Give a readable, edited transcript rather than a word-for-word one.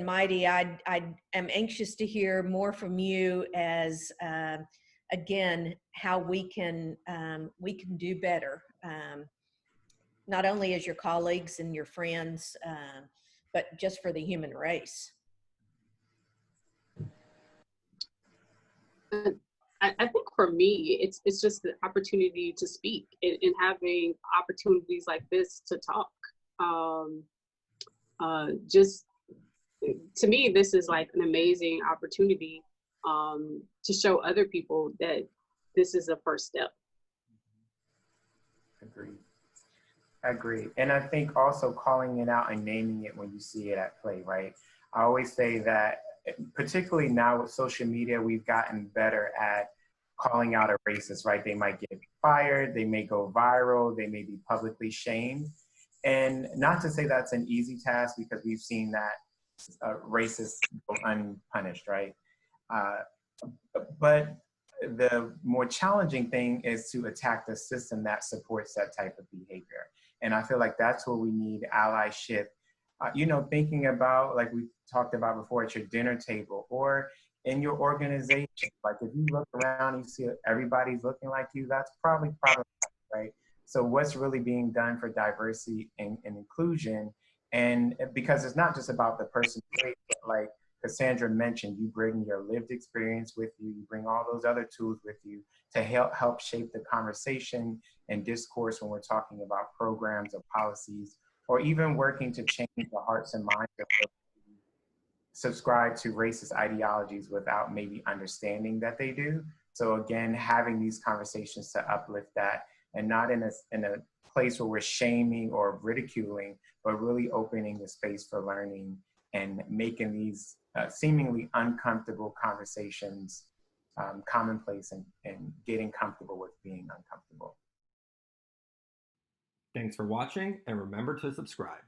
mighty, I am anxious to hear more from you as, again, how we can do better, not only as your colleagues and your friends, but just for the human race. I think for me, it's just the opportunity to speak and having opportunities like this to talk. Just to me, this is like an amazing opportunity to show other people that this is a first step. Agreed. And I think also calling it out and naming it when you see it at play, right? I always say that, particularly now with social media, we've gotten better at calling out a racist, right? They might get fired, they may go viral, they may be publicly shamed. And not to say that's an easy task, because we've seen that racists go unpunished, right? But the more challenging thing is to attack the system that supports that type of behavior. And I feel like that's where we need allyship. Thinking about, like we talked about before, at your dinner table or in your organization. Like if you look around and you see everybody's looking like you, that's probably problematic, right? So what's really being done for diversity and inclusion? And because it's not just about the person's race, but like Cassandra mentioned, you bring your lived experience with you, you bring all those other tools with you to help shape the conversation and discourse when we're talking about programs or policies, or even working to change the hearts and minds of those who subscribe to racist ideologies without maybe understanding that they do. So again, having these conversations to uplift that, and not in a place where we're shaming or ridiculing, but really opening the space for learning and making these seemingly uncomfortable conversations commonplace and getting comfortable with being uncomfortable. Thanks for watching, and remember to subscribe.